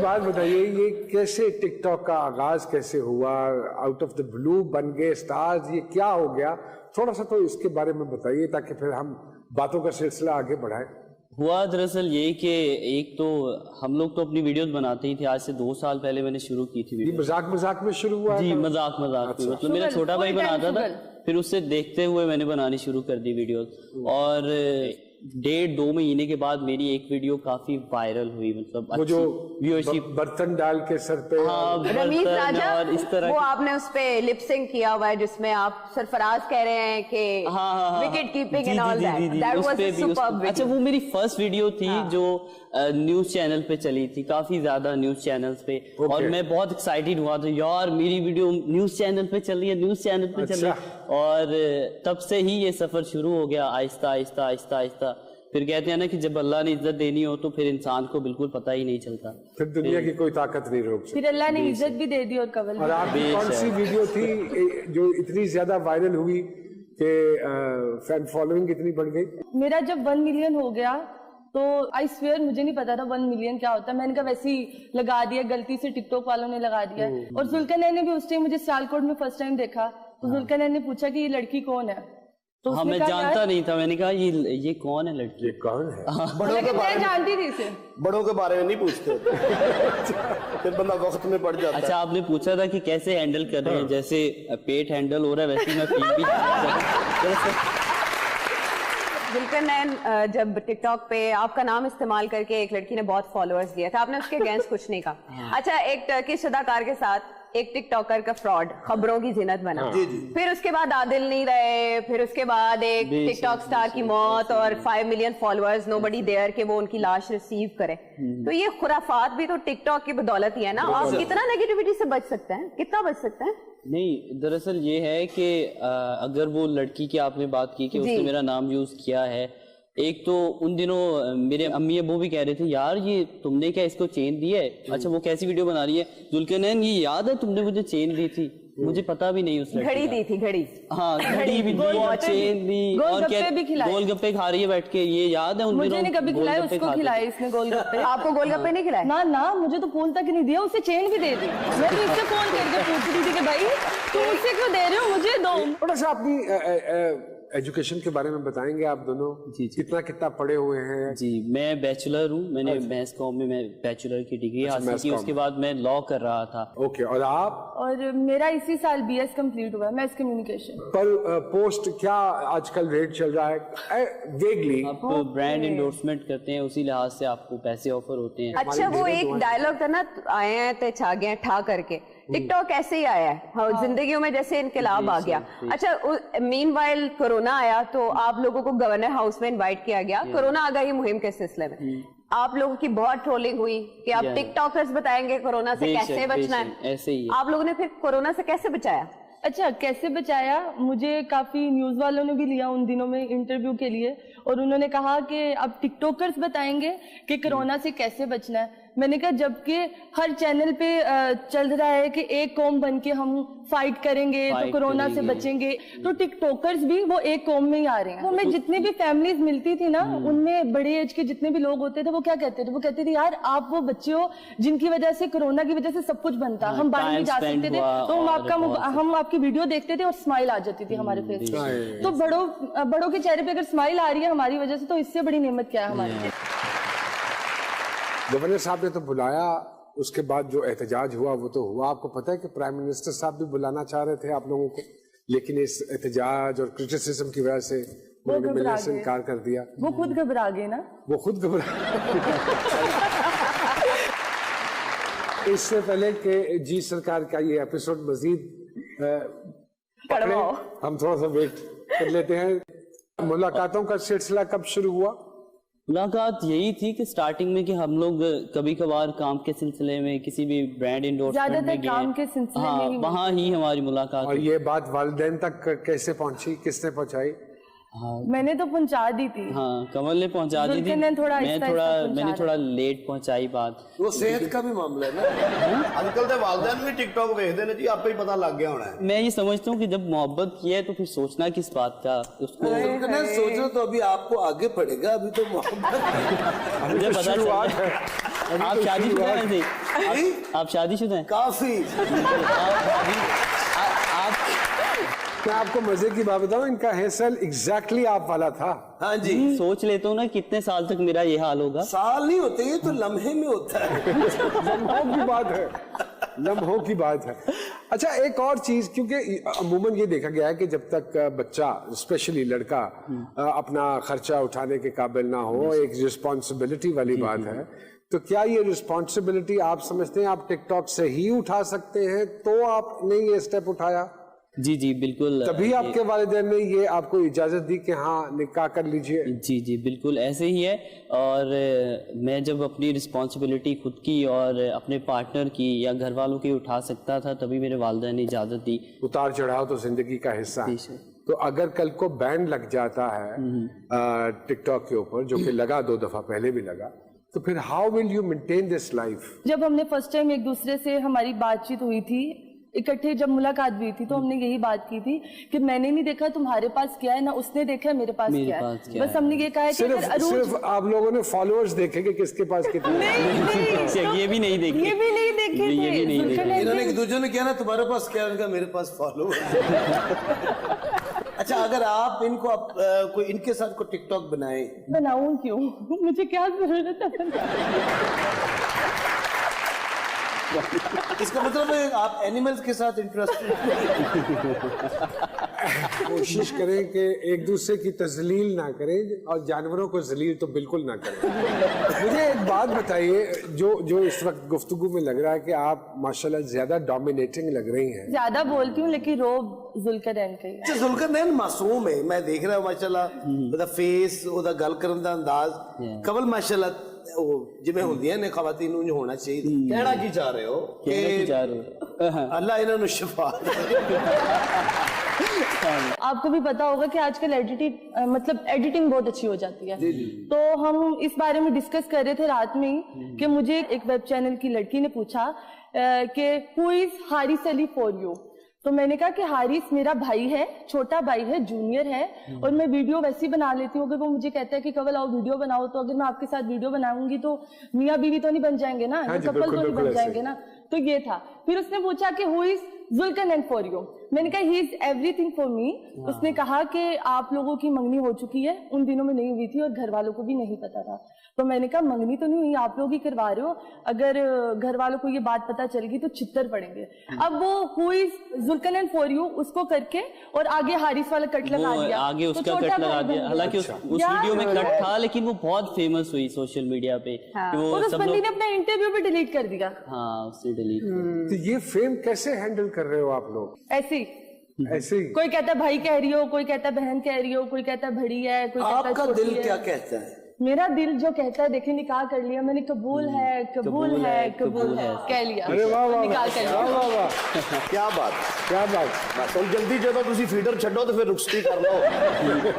बात बताइए, ये कैसे टिक टॉक का आगाज कैसे हुआ, आउट ऑफ द ब्लू बन गए स्टार्स, ये क्या हो गया, थोड़ा सा तो इसके बारे में बताइए ताकि फिर हम बातों का सिलसिला आगे बढ़ाएं। हुआ दरअसल ये कि एक तो हम लोग तो अपनी वीडियोस बनाते ही थे, आज से 2 साल पहले मैंने शुरू की थी वीडियो। मजाक मजाक में शुरू हुआ जी, मजाक मजाक में, मतलब मेरा छोटा भाई बनाता था, फिर उससे देखते हुए मैंने बनानी शुरू कर दी वीडियोस। और 1.5-2 महीने के बाद मेरी एक वीडियो काफी वायरल हुई, मतलब वो जो व्यूअरशिप, बर्तन डाल के सर पे, रमीज राजा, और इस तरह वो आपने उस पे लिप सिंक किया हुआ है जिसमें आप सरफराज कह रहे हैं कि wicket keeping and all that was superb. अच्छा, वो मेरी फर्स्ट वीडियो थी जो न्यूज चैनल पे चली थी, काफी ज्यादा न्यूज चैनल्स पे, और मैं बहुत एक्साइटेड हुआ था, यार मेरी वीडियो न्यूज चैनल पे चल रही है, न्यूज चैनल पे चल रही है। और तब से ही ये सफर शुरू हो गया, आहिस्ता आहिस्ता आहिस्ता आहिस्ता। फिर कहते हैं ना कि जब अल्लाह ने इज्जत देनी हो तो फिर इंसान को बिल्कुल पता ही नहीं चलता, फिर दुनिया की कोई ताकत नहीं रोक सकती। फिर अल्लाह ने इज्जत भी दे दी और कवल। और आपकी कौन सी वीडियो थी जो इतनी ज्यादा वायरल हुई कि फैन फॉलोइंग इतनी बढ़ गई? मेरा जब 1 मिलियन हो गया तो आई स्वेयर मुझे नहीं पता था 1 मिलियन क्या होता है। मैंने कहा वैसे ही लगा दिया, गलती से टिकटॉक वालों ने लगा दिया। और जुल्करनैन ने भी उस टाइम मुझे सियालकोट में फर्स्ट टाइम देखा, तो जुल्करनैन ने पूछा कि ये लड़की कौन है, तो हाँ, मैं जानता नहीं था, मैंने कहा ये कौन है लड़की, ये कौन है? बड़ों के बारे में जानती थी इसे, बड़ों के बारे में नहीं पूछते फिर बंदा वक्त में पड़ जाता है। अच्छा, आपने पूछा था कि कैसे हैंडल कर रहे हैं, जैसे पेट हैंडल हो रहा है वैसे मैं फील भी। जुल्करनैन जब टिकटॉक पे आपका नाम इस्तेमाल करके एक लड़की ने बहुत फॉलोअर्स दिया था, आपने उसके अगेंस्ट कुछ नहीं कहा। अच्छा, एक टर्किश अदाकार के साथ एक टिकटॉकर का फ्रॉड खबरों की जिन्नत बना, फिर उसके बाद आदिल नहीं रहे, फिर उसके बाद एक टिकटॉक स्टार की मौत और 5 मिलियन फॉलोअर्स, नोबडी देयर कि वो उनकी लाश रिसीव करे। तो ये खुराफात भी तो टिकटॉक की बदौलत ही है ना। आप कितना नेगेटिविटी से बच सकते हैं, कितना बच सकते हैं? नहीं, दरअसल ये है कि अगर वो लड़की की आपने बात की कि उसने मेरा नाम यूज किया है, एक तो उन दिनों मेरे अम्मी अब्बू भी कह रहे थे यार ये तुमने क्या इसको चेन दी है? अच्छा, वो कैसी वीडियो बना रही है? जुल्करनैन ये याद है तुमने मुझे चेन दी थी? मुझे पता भी नहीं उस लड़की घड़ी दी थी, घड़ी, हाँ घड़ी भी दी और चेन दी, और क्या गोलगप्पे खा रही है बैठ के, ये याद है उन दिनों? मुझे नहीं कभी खिलाए, उसको खिलाए इसने गोलगप्पे। आपको गोलगप्पे नहीं खिलाए? ना ना, मुझे तो फोन तक नहीं दिया, उसे चेन भी दे दी। मैं तो इससे फोन करके पूछ रही थी कि भाई तुम मुझसे क्यों दे रहे हो, मुझे दो। थोड़ा सा अपनी एजुकेशन के बारे में बताएंगे आप दोनों? जी, कितना कितना पढ़े हुए हैं? जी, मैं बैचलर हूँ, मैंने मैथ्स कॉम में मैं बैचलर की डिग्री हासिल की, उसके बाद मैं लॉ कर रहा था। ओके, और आप? और मेरा इसी साल BS कंप्लीट हुआ है, मैथ्स कम्युनिकेशन। पर पोस्ट क्या आजकल रेट चल रहा है? वेगली आप ब्रांड एंडोर्समेंट करते हैं, उसी लिहाज से आपको पैसे ऑफर होते हैं। अच्छा, वो एक डायलॉग था ना, आए हैं ते छा गए ठा करके, टिकटॉक ऐसे ही आया है, जिंदगियों में जैसे इनकलाब आ गया। अच्छा, मीनवाइल कोरोना आया तो आप लोगों को गवर्नर हाउस में इनवाइट किया गया कोरोना आगाही मुहिम के सिलसिले में। आप लोगों की बहुत ट्रोलिंग हुई कि आप टिकटॉकर्स बताएंगे कोरोना से कैसे बचना है। ऐसे ही आप लोगों ने फिर कोरोना से कैसे बचाया? अच्छा, कैसे बचाया, मुझे काफी न्यूज वालों ने भी लिया उन दिनों में इंटरव्यू के लिए, और उन्होंने कहा कि अब टिकटॉकर्स बताएंगे कि कोरोना से कैसे बचना है। मैंने कहा जबकि हर चैनल पे चल रहा है कि एक कौम बन के हम फाइट करेंगे तो कोरोना से बचेंगे, तो टिकटॉकर्स भी वो एक कौम में ही आ रहे हैं। वो मैं जितनी भी फैमिलीज मिलती थी ना, उनमें बड़े एज के जितने भी लोग होते थे, वो क्या कहते थे? वो कहते थे यार आप वो बच्चे हो जिनकी वजह से, कोरोना की वजह से सब कुछ बनता, हम बाहर नहीं जा सकते थे, तो हम आपकी वीडियो देखते थे और स्माइल आ जाती थी हमारे फेस पे। तो बड़ों के चेहरे पे अगर स्माइल आ रही है हमारी वजह से, तो इससे बड़ी नेमत क्या है हमारी? गवर्नर साहब ने तो बुलाया, उसके बाद जो एहतजाज हुआ वो तो हुआ। आपको पता है कि प्राइम मिनिस्टर साहब भी बुलाना चाह रहे थे आप लोगों को, लेकिन इस एहतजाज और क्रिटिसिज्म की वजह से उन्होंने मिलने से इनकार कर दिया। वो खुद घबरा गए ना, वो खुद घबरा। इससे पहले कि जी सरकार का ये एपिसोड मजीद हम थोड़ा सा वेट कर लेते हैं। मुलाकातों का सिलसिला कब शुरू हुआ? मुलाकात यही थी कि स्टार्टिंग में कि हम लोग कभी कभार काम के सिलसिले में किसी भी ब्रांड एंडोर्समेंट में गए, काम के सिलसिले में ही वहाँ ही हमारी मुलाकात। और ये बात वालिदैन तक कैसे पहुंची, किसने पहुंचाई? मैंने तो पहुंचा दी थी। हाँ, कमल ने पहुंचा दी थी, मैंने थोड़ा लेट पहुंचाई बात। वो सेहत का भी मामला है ना, आजकल तो वालिदैन भी टिकटॉक देखते हैं जी, आपको ही पता लग गया होना है। मैं ये समझता हूँ कि जब मोहब्बत की है तो फिर सोचना किस बात का, उसको सोचना तो अभी आपको आगे पड़ेगा, अभी तो मोहब्बत मुझे पता है। आप शादीशुदा हैं जी? आप शादीशुदा हैं? काफी। मैं आपको मजे की बात बताऊं, इनका हेयर स्टाइल एग्जैक्टली आप वाला था। हाँ जी। सोच लेता हूँ ना कितने साल तक मेरा ये हाल होगा। साल नहीं होते, ये तो लम्हे में होता है। लम्हों की बात है, लम्हों की बात है। अच्छा, एक और चीज, क्योंकि अमूमन ये देखा गया है कि जब तक बच्चा, स्पेशली लड़का, अपना खर्चा उठाने के काबिल ना हो, एक रिस्पॉन्सिबिलिटी वाली बात है, तो क्या ये रिस्पॉन्सिबिलिटी आप समझते हैं आप टिकटॉक से ही उठा सकते हैं, तो आपने ये स्टेप उठाया? जी जी बिल्कुल। तभी आपके वालिदैन ने ये आपको इजाजत दी कि हाँ निकाह कर लीजिए? जी जी बिल्कुल ऐसे ही है। और मैं जब अपनी रिस्पॉन्सिबिलिटी खुद की और अपने पार्टनर की या घर वालों की उठा सकता था, तभी मेरे वालिदैन ने इजाजत दी। उतार चढ़ाव तो जिंदगी का हिस्सा है। तो अगर कल को बैन लग जाता है टिकटॉक के ऊपर, जो कि लगा 2 दफा पहले भी लगा, तो फिर how will you maintain this life? जब हमने फर्स्ट टाइम एक दूसरे से हमारी बातचीत हुई थी, इकट्ठे जब मुलाकात हुई थी, तो हमने यही बात की थी कि मैंने नहीं देखा तुम्हारे पास क्या है, ना उसने देखा मेरे पास क्या है। बस हमने ये कहा है कि सिर्फ आप लोगों ने फॉलोअर्स देखे कि किसके पास कितने। नहीं, ये भी नहीं देखे, ये भी नहीं देखे थे। इन्होंने एक दूसरे ने किया ना तुम्हारे पास क्या है, उनका मेरे पास फॉलोअर्स। अच्छा, अगर आप इनको कोई इनके साथ को टिकटॉक बनाऊं क्यों? मुझे क्या जरूरत है? इसका मतलब है आप एनिमल्स के साथ इंटरेस्टेड। कोशिश करें कि एक दूसरे की तजलील ना करें, और जानवरों को जलील तो बिल्कुल ना करें। मुझे एक बात बताइए, जो इस वक्त गुफ्तगू में लग रहा है कि आप माशाल्लाह ज्यादा डोमिनेटिंग लग रही हैं। ज्यादा बोलती हूँ, लेकिन रोब जुल्करनैन का ही है। जुल्करनैन मासूम है, मैं देख रहा हूँ माशाल्लाह, ਉਹਦਾ ਫੇਸ, ਉਹਦਾ ਗੱਲ ਕਰਨ ਦਾ ਅੰਦਾਜ਼। ਕਵਲ ਮਾਸ਼ਾਅੱਲਾ ਜਿਵੇਂ ਹੁੰਦੀਆਂ ਨੇ ਖਵਾਤੀਨ ਨੂੰ ਹੋਣਾ ਚਾਹੀਦਾ। ਕਹਿਣਾ ਕੀ ਚਾਹ ਰਹੇ ਹੋ? अल्लाह इन्हों ने शिफा। आपको भी पता होगा कि आजकल एडिटिंग बहुत अच्छी हो जाती है। तो हम इस बारे में डिस्कस कर रहे थे रात में ही कि मुझे एक वेब चैनल की लड़की ने पूछा कि who is Haris Ali for you. तो मैंने कहा कि हारिस मेरा भाई है, छोटा भाई है, जूनियर है, और मैं वीडियो वैसी बना लेती हूँ। अगर वो मुझे कहता है कि कवल आओ वीडियो बनाओ, तो अगर मैं आपके साथ वीडियो बनाऊंगी तो मियाँ बीवी तो नहीं बन जाएंगे ना, कपल तो नहीं बन जाएंगे ना। तो ये था। फिर उसने पूछा कि who is Zulqarnain for you. मैंने कहा he is everything for me. उसने कहा कि आप लोगों की मंगनी हो चुकी है, उन दिनों में नहीं हुई थी और घर वालों को भी नहीं पता था। तो मैंने कहा मंगनी तो नहीं हुई, आप लोग ही करवा रहे हो, अगर घर वालों को ये बात पता चल गई तो चित्तर पड़ेंगे। अब वो who is Zulqarnain for you उसको करके और आगे हारिस वाला कट लगा दिया, आगे उसका तो कट लगा दिया। हालांकि उस वीडियो में कट था, लेकिन वो बहुत फेमस हुई सोशल मीडिया पे। और उस बंदी ने अपना इंटरव्यू भी डिलीट कर दिया। हाँ, उससे डिलीट। तो ये फेम कैसे हैंडल कर रहे हो आप लोग? ऐसे ही कोई कहता है भाई कह रही हो, कोई कहता है बहन कह रही हो, कोई कहता है बड़ी है, कोई कहता है आपका छोटी दिल है। क्या कहता है? मेरा दिल जो कहता है, देखिए निकाह कर लिया मैंने, कबूल है कबूल है कबूल है कह लिया। अरे वाह वाह निकाह कर लिया। वाह वाह, क्या बात, क्या बात। तो जल्दी जो तुसी फीडर छड्डो तो फिर रुखसती कर लो।